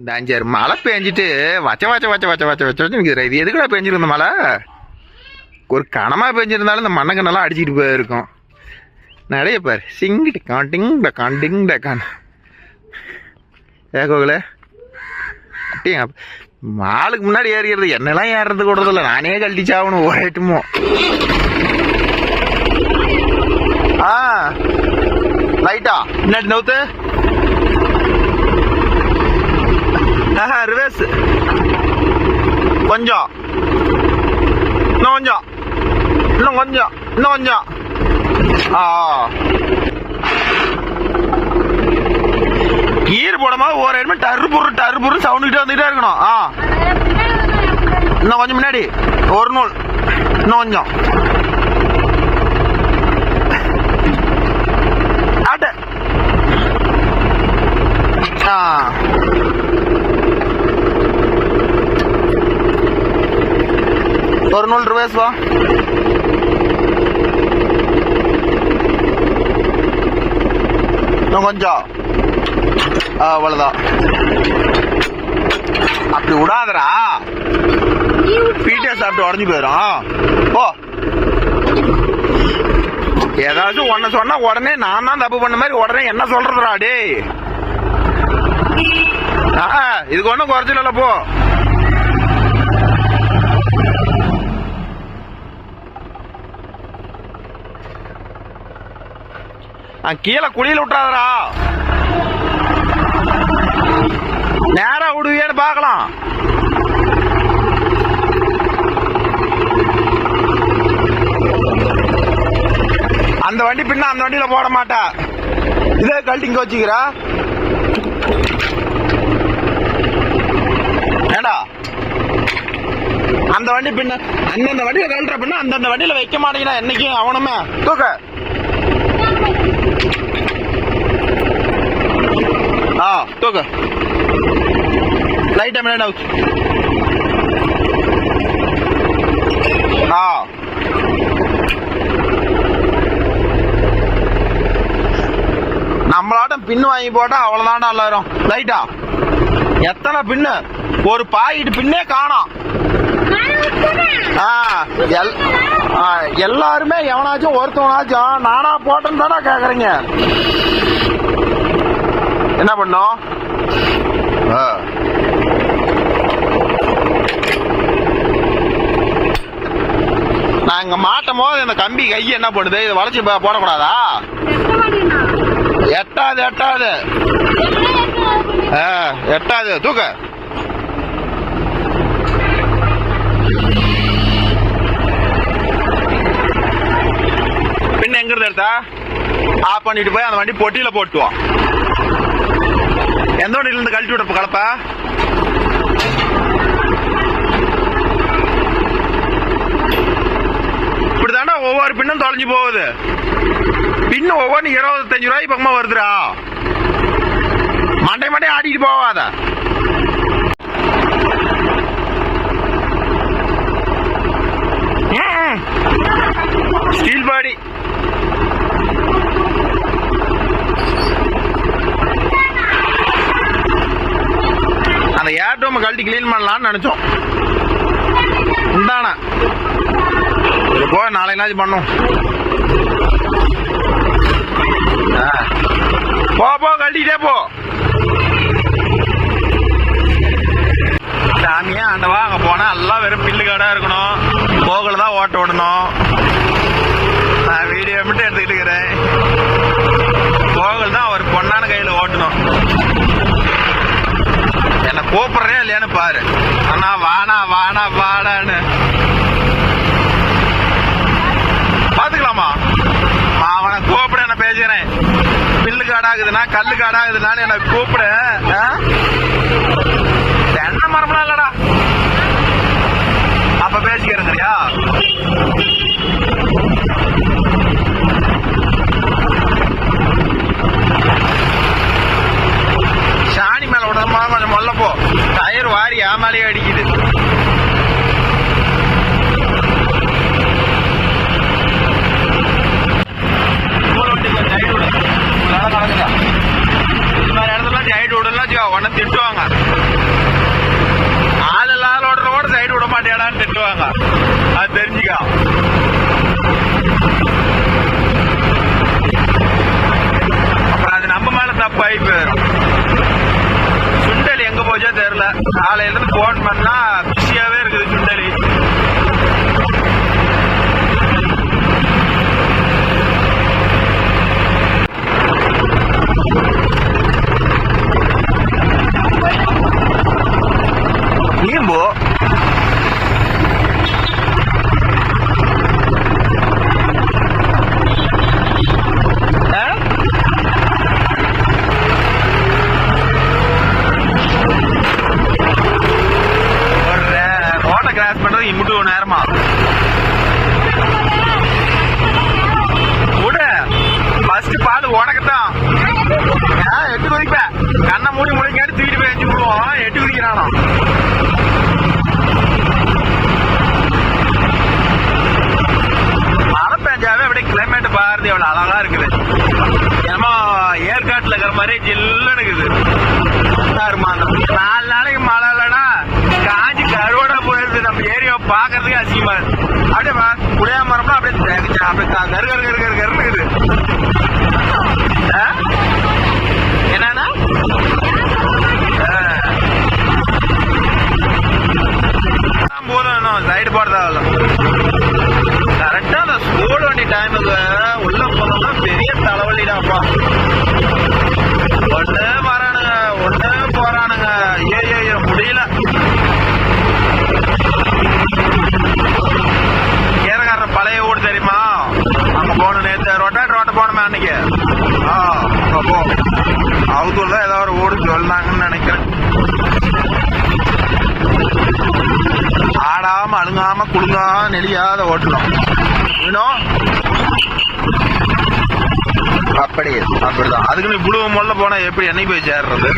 இந்த 5-6 மழை பெஞ்சிட்டு வச்ச வச்ச வச்ச வச்ச வச்ச வச்ச நிற்கிற. இது எதுக்குடா பெஞ்சிருந்த மழை? ஒரு கனமாக பெஞ்சிருந்தாலும் இந்த மண்ணங்க நல்லா அடிச்சுட்டு போயிருக்கும். நிறைய பேர் சிங்கிட்டு காண்டிங் காண்டிங் கான் ஏகோகல அப்படியே மாலுக்கு முன்னாடி ஏறிக்கிறது. என்னெல்லாம் ஏறது கூடதில்ல, நானே கழட்டிச்சாகணும் ஓரட்டுமோ. லைட்டா முன்னாடி நவுத்து. ரிவர்ஸ் கொஞ்சம், இன்னும் கொஞ்சம், இன்னும் கொஞ்சம், இன்னும் கொஞ்சம். கீர் போடமா ஒரு இடமே டரு பொரு சவுண்டுகிட்டே வந்துகிட்டே இருக்கணும். இன்னும் கொஞ்சம் முன்னாடி ஒரு நூல், இன்னும் கொஞ்சம் ஆட்ட. ஒரு நூல் ரிவர்ஸ் வா. இன்னும் கொஞ்சம், அவ்வளவுதான். அப்படி விடாதரா, பீட்டே சாப்பிட்டு உடஞ்சி போயிடும். ஓ, ஏதாச்சும் ஒன்ன சொன்னா உடனே நான் தான் தப்பு பண்ண மாதிரி உடனே என்ன சொல்றதுடா டே. இதுக்கு ஒன்னும் குறைச்சல இல்ல. போ, கீழே குழியில் விட்டுறாதரா, நேரா விடுவியன்னு பாக்கலாம். அந்த வண்டி பின்ன அந்த வண்டியில போட மாட்டா. இதே கழட்டி இங்க வச்சுக்கிறா. ஏடா அந்த வண்டி பின்ன அந்தந்த வண்டியில கழட்டுற பின்ன அந்தந்த வண்டியில வைக்க மாட்டேங்கிறா. என்னைக்கும் அவனுமே தூக்க. தூக்க லைட்டா மினிட் அவுட். நம்மளாட்டம் பின்னு வாங்கி போட்டா அவ்வளவுதான்டா எல்லாரும். லைட்டா எத்தனை பின்னு, ஒரு பாக்கெட் பின்னே காணோம். எல்லாருமே எவனாச்சும் ஒருத்தவனாச்சும் நானா போட்டேன்னு தானே கேக்குறீங்க. என்ன பண்ணோம்? நான் இங்க மாட்டும் போது இந்த கம்பி கை என்ன பண்ணுது, இதை வளைச்சு போடக்கூடாதா? எட்டாது எட்டாது எட்டாது. தூக்க. பின்ன எங்க இருந்து எடுத்தா ஆஃப் பண்ணிட்டு போய் அந்த வண்டி பொட்டியில போட்டுவோம். எந்த வண்டியில இருந்து கழட்டி விட கலப்ப? இப்படிதாண்டா ஒவ்வொரு பின்னும் தொலைஞ்சு போகுது. பின்னு ஒவ்வொரு 25 ரூபாய்க்கு பக்கமா வருதுடா. மண்டை மண்டை ஆடிட்டு போவாத. ஸ்டீல் பாடி. அந்த ஏர்டோம் கழட்டி கிளீன் பண்ணலாம்னு நினைச்சோம். உண்டானா போ, நாளைக்கு பண்ணும். போ போ, கழட்டிட்டே போ. சாமியா ஆண்டவா, அங்க போனா எல்லாம் வெறும் பில்லு காடா இருக்கணும். போகல தான் ஓட்ட விடணும். நான் வீடியோ மட்டும் எடுத்துக்கிட்டு இருக்கிறேன். போகல் தான் அவர் பொண்ணான கையில ஓட்டணும். என்ன கூப்பிடுறேன் இல்லையான்னு பாரு. ஆனா வானா வானா வாடான்னு பாத்துக்கலாமா? அவனை கூப்பிட என்ன பேசுறேன். பில்லு காடாகுதுன்னா கல்லு காடாகுதுன்னு என்ன கூப்பிட. என்ன மரம்லாம் இல்லடா, அப்ப பேசிக்கிறேன் சரியா? சாணி மேல விடமா கொஞ்சம் மொல்ல போ. டயர் வாரி ஏமாலே அடிக்குது. இது மாதிரி இடத்துல சைடு விடலாம் உடனே திட்டுவாங்க. வரல. காலையில இருந்து போன் பண்ணா பிஸியாவே இருக்குது சுண்டலி. நீம்போ கிராஸ் பண்றது இம்முட்டு நேரமா கூட ஃபர்ஸ்ட் பால் உனக்குத்தான். எட்டு குதிப்ப கண்ணை மூடி முடிக்காட்டி தூக்கிட்டு போய் எஞ்சி விடுவோம். எட்டு குதிக்கிறானோ மழை பெஞ்சாவே அப்படியே கிளைமேட் பாருது எவ்வளவு அழகா இருக்குது. என்னமோ ஏற்காட்டுல இருக்கிற மாதிரி ஜில்லுன்னு இருக்குது. 4 நாளைக்கு மழை இல்லைன்னா காஞ்சி கருவோட போயிருது. நம்ம ஏரியாவை பாக்குறதுக்கு அசிங்கமா இருக்கு. அப்படியே புளியா மரம்னா அப்படியே கரு கரு கரு கரு கருன்னு இருக்குது. என்னன்னா போதும் சைடு போடுறதா கரெக்டா அந்த ஸ்கூல் வண்டி டைமுக்கு உள்ள போனோம்னா பெரிய தலைவலிடாப்பா. ஒண்ணு வரானுங்க ஒண்ணு போறானுங்க. ஐயோ முடியல. கேரக்கார பழைய ஊடு தெரியுமா? அங்க போன நேற்று ரோட்ட போனோமே அன்னைக்கு. அவுத்தூர் தான் ஏதோ ஒரு ஊடு சொல்லாங்கன்னு நினைக்கிறேன். ஆடாம அழுங்காம குழுங்காம நெளியாத ஓட்டணும். அப்படிதான். அதுக்கு நீ புழுவ மொல்ல போனா எப்படி என்னைக்கு போய் சேர்றது?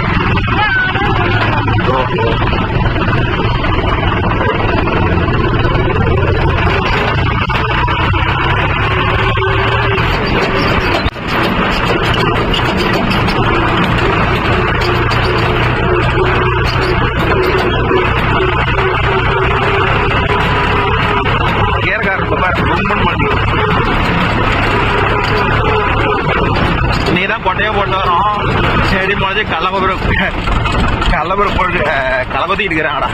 நீதான் கொட்டையோ போட்டு வரோம். செடி முளைச்சு கள்ளபுரம் போட்டு கலபத்திட்டு இருக்கிறாங்கடா.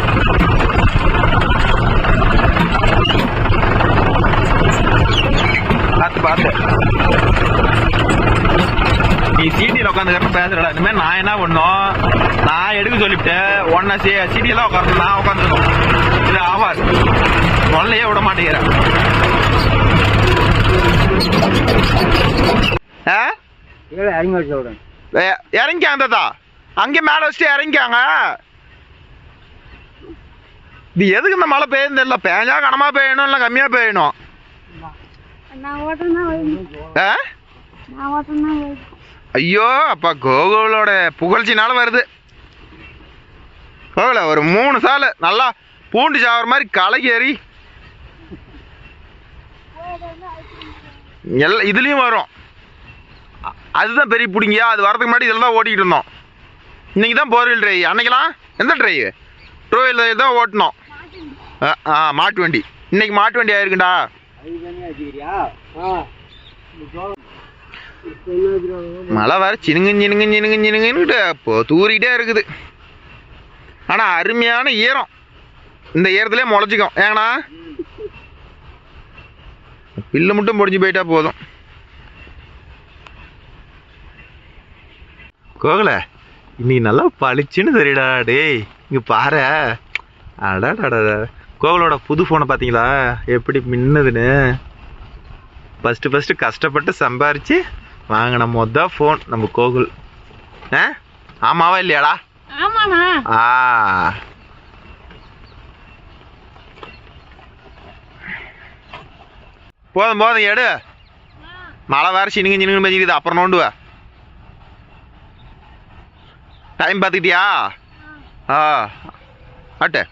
பார்த்து நீ சீட்டியில் உட்காந்துக்கிறப்ப பேசுறடா. இனிமேல் நான் என்ன பண்ணும், நான் எடுக்க சொல்லிவிட்டேன். ஒன்னா சீட்டியெல்லாம் உட்காந்து நான் உட்காந்துருக்கோம். இது ஆவாது. முதல்லையே விட மாட்டேங்கிறேன். இறங்கிக்காங்கதா அங்கே மேல வச்சுட்டு இறங்கிக்காங்க. இது எதுக்கு இந்த மழை பெய்யுது இல்லை? பேஞ்சா கனமா பெய்யணும் இல்லை கம்மியா பெய்யணும்? ஐயோ அப்பா கோகுலோட புகழ்ச்சினால வருது. கோகுல ஒரு 3 சால் நல்லா பூண்டு சாவர மாதிரி கலகி ஏறி இதுலயும் வரும். அதுதான் பெரிய பிடிங்கியா. அது வரதுக்கு முன்னாடி இதில் தான் ஓட்டிக்கிட்டு இருந்தோம். இன்னைக்கு தான் 4 வீல் டிரைவ். அன்னைக்கெல்லாம் எந்த டிரைவ்? 2 வீல் தான் ஓட்டணும். மாட்டு வண்டி. இன்னைக்கு மாட்டு வண்டி ஆயிருக்குண்டா. மழை வேற சினுங்குன்னு தூரிக்கிட்டே இருக்குது. ஆனா அருமையான ஈரம். இந்த ஈரத்திலே முளைச்சிக்கும். ஏன்னா பில்லு மட்டும் முடிஞ்சு போயிட்டா போதும். கோகல இன்னைக்கு நல்லா பளிச்சுன்னு தெரியுடா. டேய் இங்க பாரு. அடாடா கோகுலோட புது ஃபோனை பார்த்தீங்களா எப்படி மின்னுதுன்னு? ஃபஸ்ட்டு கஷ்டப்பட்டு சம்பாரிச்சு வாங்கின ஃபோன் நம்ம கோகுல். ஆமாவா இல்லையாடா? போதும் எடு. மழை வேற சினுங்க பச்சிக்குது. அப்புறம் நோண்டுவ. டைம் பார்த்துக்கிட்டியா? அட்டு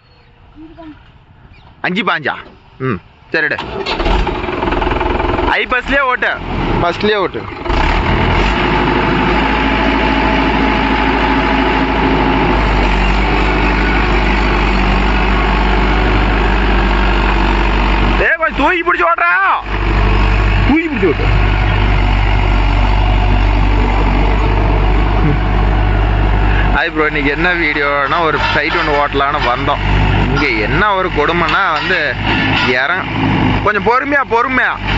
5:05. சரிடு. பஸ்லேயே ஓட்டு. ஃபஸ்ட்லேயே ஓட்டு. கொஞ்சம் தூக்கி பிடிச்சி ஓட்டுறா. தூக்கி பிடிச்சி ஓட்டு. ஹாய் ப்ரோ, இன்னைக்கு என்ன வீடியோனா ஒரு சைட் ஒன்று ஓட்டலான்னு வந்தோம். இங்கே என்ன ஒரு கொடுமைன்னா வந்து கொஞ்சம் பொறுமையா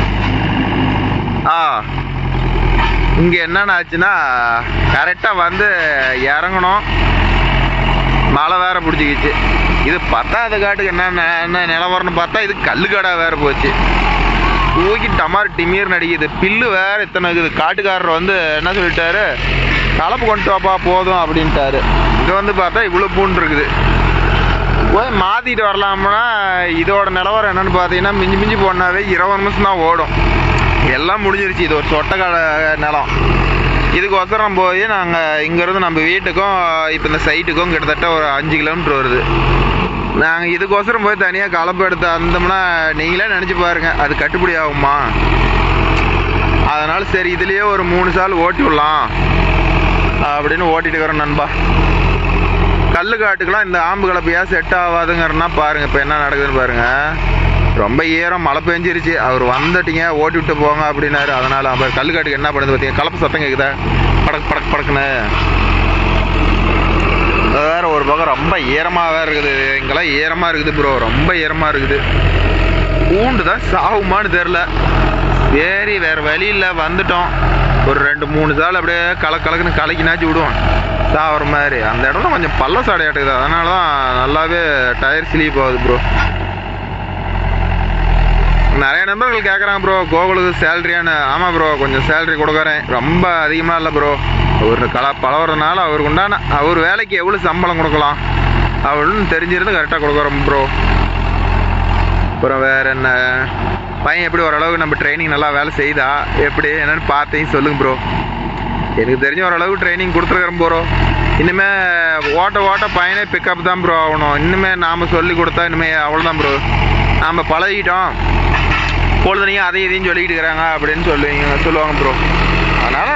இங்கே என்னென்ன ஆச்சுன்னா கரெக்டாக வந்து இறங்கணும், மழை வேற பிடிச்சிக்கிச்சு. இது பத்தாவது காட்டுக்கு என்ன நிலவரம்னு பார்த்தா இது கல்லுக்காடா வேற போச்சு. தூக்கி டமார் டிமீர் நடிக்குது. பில்லு வேற இத்தனை இருக்குது. காட்டுக்காரர் வந்து என்ன சொல்லிட்டாரு, கலப்பு கொண்டு வாப்பா போதும் அப்படின்ட்டாரு. இங்கே வந்து பார்த்தா இவ்வளோ பூண்டு இருக்குது. போய் மாற்றிட்டு வரலாம்னா இதோட நிலவரம் என்னென்னு பார்த்தீங்கன்னா மிஞ்சி போனாவே 20 நிமிஷம் தான் ஓடும். எல்லாம் முடிஞ்சிருச்சு. இது ஒரு சொட்டை நிலம். இதுக்கோசரம் போய் நாங்கள் இங்கேருந்து நம்ம வீட்டுக்கும் இப்போ இந்த சைட்டுக்கும் கிட்டத்தட்ட ஒரு 5 கிலோமீட்டர் வருது. நாங்கள் இதுக்கோசரம் போய் தனியாக கலப்பு எடுத்து அந்தோம்னா நீங்களே நினச்சி பாருங்கள் அது கட்டுப்படி ஆகுமா. அதனால் சரி இதுலேயே ஒரு 3 சால் ஓட்டி விடலாம் அப்படின்னு ஓட்டிட்டு இருக்கிறோம் நண்பா. கல்லு காட்டுக்கெல்லாம் இந்த ஆம்பு கலப்பையா செட் ஆகாதுங்கிறனா பாருங்கள் இப்போ என்ன நடக்குதுன்னு பாருங்கள். ரொம்ப ஈரம், மழை பெஞ்சிருச்சு. அவர் வந்துட்டீங்க ஓட்டி விட்டு போங்க அப்படின்னாரு. அதனால் அவர் கல்லு காட்டுக்கு என்ன பண்ணுது பார்த்தீங்க, கலப்பு சத்தம் கேட்குதா, படக்குன்னு. வேற ஒரு பக்கம் ரொம்ப ஈரமாக வேறு இருக்குது. இங்கெல்லாம் ஈரமாக இருக்குது ப்ரோ, ரொம்ப ஈரமாக இருக்குது. பூண்டு தான் சாகுமான்னு தெரில. சரி வேறு வழி இல்லை, வந்துட்டோம். ஒரு 2-3 சால் அப்படியே கலக்குன்னு கலக்கினாச்சு விடுவோம் சாகிற மாதிரி. அந்த இடம்லாம் கொஞ்சம் பள்ள சாடையாட்டுக்குது. அதனால தான் நல்லாவே டயர் ஸ்லீப் ஆகுது ப்ரோ. நிறைய நண்பர்கள் கேட்குறாங்க ப்ரோ கோகுலுக்கு சேலரியானு. ஆமாம் ப்ரோ, கொஞ்சம் சேலரி கொடுக்குறேன், ரொம்ப அதிகமாக இல்லை ப்ரோ. ஒரு பழகிறதுனால அவருக்கு உண்டான அவர் வேலைக்கு எவ்வளோ சம்பளம் கொடுக்கலாம் அப்படின்னு தெரிஞ்சிருந்து கரெக்டாக கொடுக்குறோம் ப்ரோ. அப்புறம் வேறு என்ன, பையன் எப்படி ஓரளவுக்கு நம்ம ட்ரைனிங் நல்லா வேலை செய்தா எப்படி என்னென்னு பார்த்தேன் சொல்லுங்கள் ப்ரோ. எனக்கு தெரிஞ்ச ஓரளவுக்கு ட்ரைனிங் கொடுத்துருக்குறேன் ப்ரோ. இனிமேல் ஓட்ட பையனே பிக்கப் தான் ப்ரோ ஆகணும். இனிமேல் நாம் சொல்லி கொடுத்தா இனிமேல் அவ்வளோதான் ப்ரோ. நாம் பழகிட்டோம், பொழுதுனையும் அதையும் இதையும் சொல்லிக்கிட்டு இருக்கிறாங்க அப்படின்னு சொல்லுவாங்க ப்ரோ. அதனால்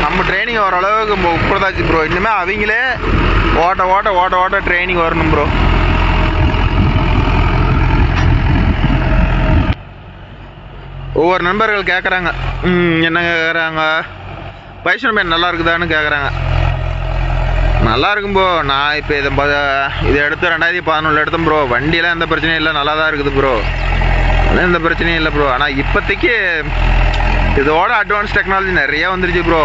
நம்ம ட்ரைனிங் ஓரளவுக்கு உட்படுத்தாச்சு ப்ரோ. இனிமேல் அவங்களே ஓட்ட ட்ரைனிங் வரணும் ப்ரோ. ஒவ்வொரு நண்பர்கள் கேட்குறாங்க, என்ன கேட்குறாங்க, பைசன் மேன் நல்லா இருக்குதான்னு கேட்குறாங்க. நல்லா இருக்கும் ப்ரோ. நான் இப்போ இதை எடுத்து 2011 எடுத்தேன் ப்ரோ. வண்டியெலாம் எந்த பிரச்சனையும் இல்லை, நல்லா தான் இருக்குது ப்ரோ. அதெல்லாம் எந்த பிரச்சனையும் இல்லை ப்ரோ. ஆனால் இப்போதைக்கு இதோட அட்வான்ஸ் டெக்னாலஜி நிறையா வந்துருச்சு ப்ரோ.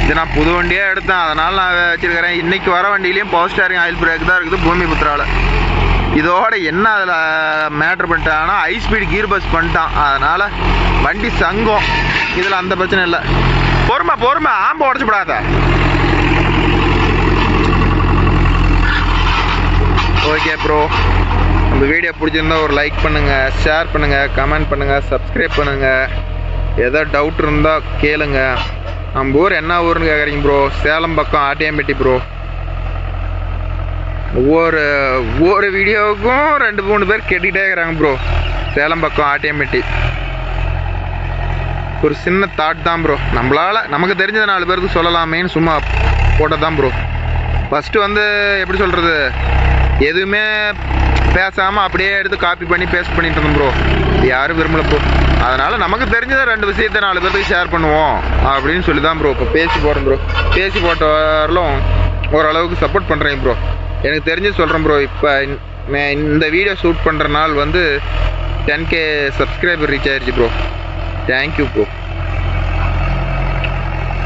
இது நான் புது வண்டியாக எடுத்தேன், அதனால் நான் வச்சுருக்கிறேன். இன்றைக்கி வர வண்டியிலையும் பவர் ஸ்டேரிங் ஆயில் பிரேக் தான் இருக்குது பூமி புத்திராவில். இதோட என்ன அதில் மேட்ரு பண்ணிட்டாங்கன்னா ஹை ஸ்பீட் கீர் பஸ் பண்ணிட்டான். அதனால் வண்டி சங்கம். இதில் அந்த பிரச்சனை இல்லை. பொறுமை ஆம்பை உடச்சிப்படாத. ஓகே ப்ரோ, நம்ம வீடியோ பிடிச்சிருந்தா ஒரு லைக் பண்ணுங்கள், ஷேர் பண்ணுங்கள், கமெண்ட் பண்ணுங்கள், சப்ஸ்கிரைப் பண்ணுங்கள். ஏதோ டவுட் இருந்தால் கேளுங்க. நம்ம ஊர் என்ன ஊர்னு கேட்குறீங்க ப்ரோ? சேலம் பக்கம் ஆட்டியம்பட்டி ப்ரோ. ஒவ்வொரு வீடியோவுக்கும் 2-3 பேர் கேட்டுக்கிட்டே இருக்கிறாங்க ப்ரோ. சேலம் பக்கம் ஆட்டியம்பட்டி. ஒரு சின்ன தாட் தான் ப்ரோ. நமக்கு தெரிஞ்ச 4 பேருக்கு சொல்லலாமேன்னு சும்மா போட்டது தான் ப்ரோ. ஃபஸ்ட்டு வந்து எப்படி சொல்கிறது, எதுவுமே பேசாமல் அப்படியே எடுத்து காப்பி பண்ணி பேஸ்ட் பண்ணிட்டு இருந்தோம் ப்ரோ. யாரும் விரும்பல ப்ரோ. அதனால் நமக்கு தெரிஞ்சதை 2 விஷயத்தை 4 பேருக்கு ஷேர் பண்ணுவோம் அப்படின்னு சொல்லி தான் ப்ரோ இப்போ பேசி போகிறேன் ப்ரோ. பேசி போட்டாலும் ஓரளவுக்கு சப்போர்ட் பண்ணுறேன் ப்ரோ. எனக்கு தெரிஞ்சு சொல்கிறேன் ப்ரோ. இப்போ இந்த வீடியோ ஷூட் பண்ணுற நாள் வந்து 10K சப்ஸ்கிரைபர் ரீச் ஆயிடுச்சு ப்ரோ. Thank you bro.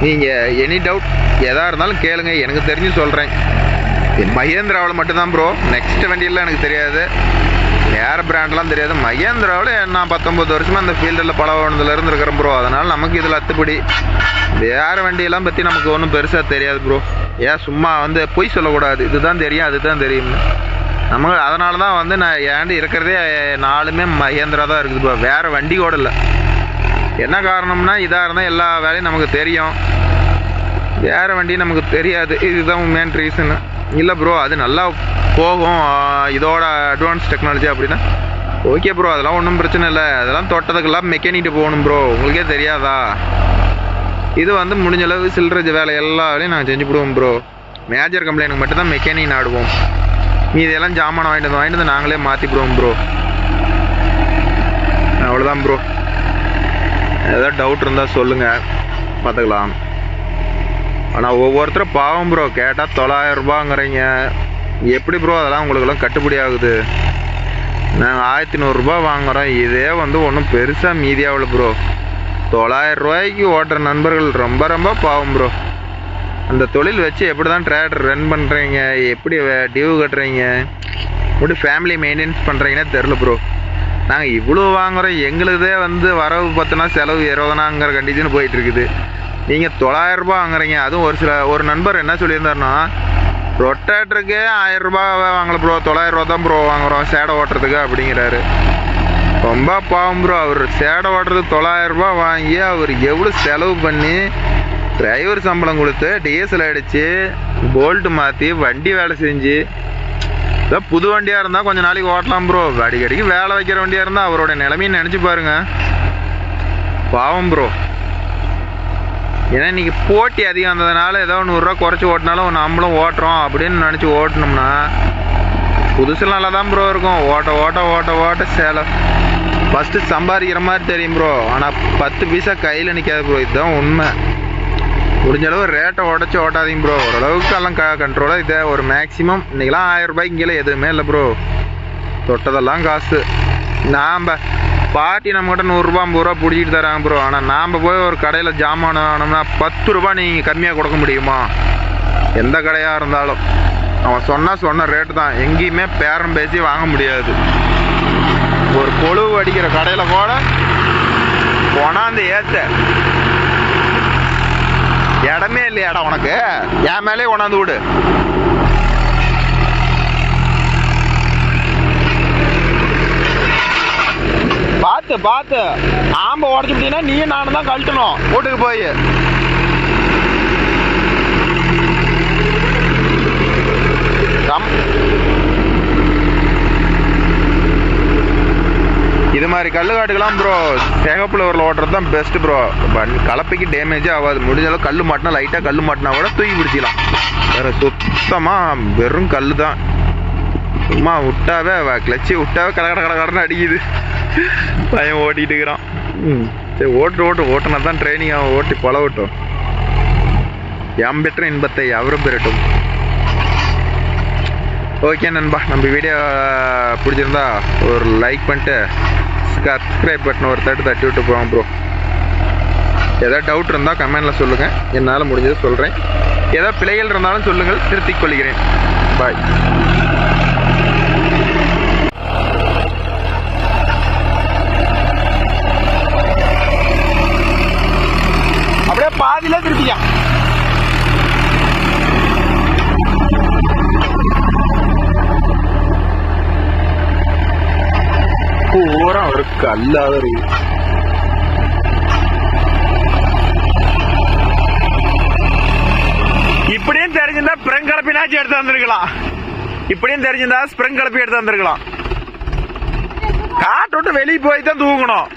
நீங்கள் எனி டவுட் எதாக இருந்தாலும் கேளுங்க, எனக்கு தெரிஞ்சு சொல்கிறேன். மகேந்திராவில் மட்டும்தான் ப்ரோ. நெக்ஸ்ட் வண்டியெல்லாம் எனக்கு தெரியாது, வேறு பிராண்ட்லாம் தெரியாது. மகேந்திராவில் நான் 19 வருஷமாக அந்த ஃபீல்டில் பழவனதுலேருந்து இருக்கிறேன் ப்ரோ. அதனால் நமக்கு இதில் அத்துப்படி வேறு வண்டியெல்லாம் பற்றி நமக்கு ஒன்றும் பெருசாக தெரியாது ப்ரோ. ஏன் சும்மா வந்து பொய் சொல்லக்கூடாது, இதுதான் தெரியும் அதுதான் தெரியும் நமக்கு. அதனால தான் வந்து நான் ஏண்டு இருக்கிறதே 4மே மகேந்திரா தான் இருக்குது ப்ரோ. வேறு வண்டி கூட இல்லை. என்ன காரணம்னா இதாக இருந்தால் எல்லா வேலையும் நமக்கு தெரியும், வேறு வண்டி நமக்கு தெரியாது. இதுதான் மெயின் ரீசனு. இல்லை ப்ரோ அது நல்லா போகும் இதோட அட்வான்ஸ் டெக்னாலஜி அப்படின்னா ஓகே ப்ரோ, அதெல்லாம் ஒன்றும் பிரச்சனை இல்லை. அதெல்லாம் தொட்டதுக்கெல்லாம் மெக்கானிக்கிட்டு போகணும் ப்ரோ. உங்களுக்கே தெரியாதா? இது வந்து முடிஞ்ச அளவு சில்லற வேலை எல்லா வேலையும் நாங்கள் செஞ்சு விடுவோம் ப்ரோ. மேஜர் கம்ப்ளைண்ட்டுக்கு மட்டும்தான் மெக்கானிக் நாடுவோம். மீதெல்லாம் ஜாமான் வாங்கிட்டு வந்து நாங்களே மாற்றிவிடுவோம் ப்ரோ. அவ்வளோதான் ப்ரோ. ஏதாவது டவுட் இருந்தால் சொல்லுங்கள், பார்த்துக்கலாம். ஆனால் ஒவ்வொருத்தரும் பாவம் ப்ரோ, கேட்டால் 900 ரூபாங்கிறீங்க. எப்படி ப்ரோ அதெல்லாம் உங்களுக்கெல்லாம் கட்டுப்படி ஆகுது? நாங்கள் 1100 ரூபா வாங்குகிறோம். இதே வந்து ஒன்றும் பெருசாக மீதியாகல ப்ரோ. 900 ரூபாய்க்கு ஓட்டுற நண்பர்கள் ரொம்ப ரொம்ப பாவம் ப்ரோ. அந்த தொழில் வச்சு எப்படி தான் ட்ரேடர் ரன் பண்ணுறீங்க, எப்படி டியூ கட்டுறீங்க, எப்படி ஃபேமிலி மெயின்டைன்ஸ் பண்ணுறீங்கன்னே தெரில ப்ரோ. நாங்கள் இவ்வளோ வாங்குகிறோம், எங்களுதே வந்து வரவு 10னா செலவு 20னாங்கிற கண்டிஷன் போயிட்டுருக்குது. நீங்கள் 900 ரூபா வாங்குறீங்க. அதுவும் ஒரு நண்பர் என்ன சொல்லியிருந்தாருன்னா, ரொட்டேட்டருக்கே 1000 ரூபா வாங்கல ப்ரோ, 900 ரூபா தான் ப்ரோ வாங்குகிறோம் சேடை ஓட்டுறதுக்கு அப்படிங்கிறாரு. ரொம்ப பாவம் ப்ரோ. அவர் சேடை ஓட்டுறதுக்கு 900 ரூபா வாங்கி அவர் எவ்வளோ செலவு பண்ணி டிரைவர் சம்பளம் கொடுத்து டீசல் அடித்து போல்ட்டு மாற்றி வண்டி வேலை செஞ்சு, இதான் புது வண்டியாக இருந்தால் கொஞ்சம் நாளைக்கு ஓட்டலாம் ப்ரோ. அடிக்கடிக்கு வேலை வைக்கிற வண்டியாக இருந்தால் அவரோட நிலைமையை நினச்சி பாருங்க. பாவம் ப்ரோ. ஏன்னா இன்றைக்கி போட்டி அதிகம் இருந்ததுனால ஏதோ 100 ரூபா குறைச்சி ஓட்டினாலும் நம்மளும் ஓட்டுறோம் அப்படின்னு நினச்சி ஓட்டினோம்னா புதுசில் நல்லா தான் ப்ரோ இருக்கும். ஓட்ட ஓட்ட ஓட்ட ஓட்ட சேலை ஃபஸ்ட்டு சம்பாதிக்கிற மாதிரி தெரியும் ப்ரோ. ஆனால் 10 பைசா கையில் நிற்காது ப்ரோ. இதுதான் உண்மை. முடிஞ்ச அளவு ரேட்டை உடச்சி ஓட்டாதீங்க ப்ரோ. ஓரளவுக்கு எல்லாம் கண்ட்ரோலாக இதை ஒரு மேக்ஸிமம். இன்றைக்கெலாம் 1000 ரூபாய்க்கு கீழே எதுவுமே இல்லை ப்ரோ. தொட்டதெல்லாம் காசு. நாம் பார்ட்டி நம்மகிட்ட 100 ரூபா 50 ரூபா பிடிச்சிட்டு தராங்க ப்ரோ. ஆனால் நாம் போய் ஒரு கடையில் ஜாமான் ஆனோம்னா 10 ரூபா நீங்கள் கம்மியாக கொடுக்க முடியுமா? எந்த கடையாக இருந்தாலும் அவன் சொன்ன ரேட்டு தான். எங்கேயுமே பேரம் பேசி வாங்க முடியாது. ஒரு கொழுவு அடிக்கிற கடையில் கூட கொண்டாந்து ஏற்ற இடமே இல்லையாடா உனக்கு, என் மேலே கொண்டாந்து விடு. பார்த்து ஆம்ப உடச்சுட்டீங்கன்னா நீயும் நானும் தான் கழட்டணும் வீட்டுக்கு போய். இது மாதிரி கல்லுக்காட்டுக்கெல்லாம் ப்ரோ சேகப்புல ஊரில் ஓட்டுறது தான் பெஸ்ட் ப்ரோ. கலப்பைக்கு டேமேஜே ஆகாது. முடிஞ்சாலும் கல் மாட்டினா லைட்டாக கல் மாட்டினா கூட தூக்கி பிடிச்சிக்கலாம். வேறு சுத்தமாக வெறும் கல் தான். சும்மா விட்டாவே கிளச்சி விட்டாவே கடன்னு அடிக்குது. பையன் ஓட்டிகிட்டு இருக்கிறான். சரி ஓட்டுனா தான் ட்ரைனிங் அவன் ஓட்டி பழகட்டும். எம் பெற்ற இன்பத்தை அவரும் பெறட்டும். ஓகே நண்பா, நம்ம வீடியோ பிடிச்சிருந்தா ஒரு லைக் பண்ணிட்டு சப்ஸ்கிரைப் பட்டன் ஒரு தட்டி விட்டு போவோம் ப்ரோ. ஏதாவது டவுட் இருந்தால் கமெண்டில் சொல்லுங்கள். என்னால் முடிஞ்சதை சொல்கிறேன். ஏதாவது பிழைகள் இருந்தாலும் சொல்லுங்கள், திருத்திக் கொள்கிறேன். பாய். அப்படியே பாதியில திருப்பியா பூரா ஒரு கல்லாத இருக்கு. இப்படியும் தெரிஞ்சிருந்தா ஸ்ப்ரிங் கலப்பினாச்சும் எடுத்து வந்திருக்கலாம். இப்படியும் தெரிஞ்சிருந்தா ஸ்ப்ரிங் கலப்பி எடுத்து வந்திருக்கலாம். காட்டு விட்டு வெளியே போய் தான் தூக்கணும்.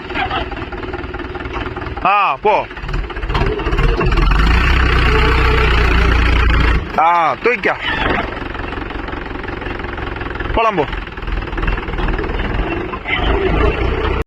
போ. தூக்கா குழம்பு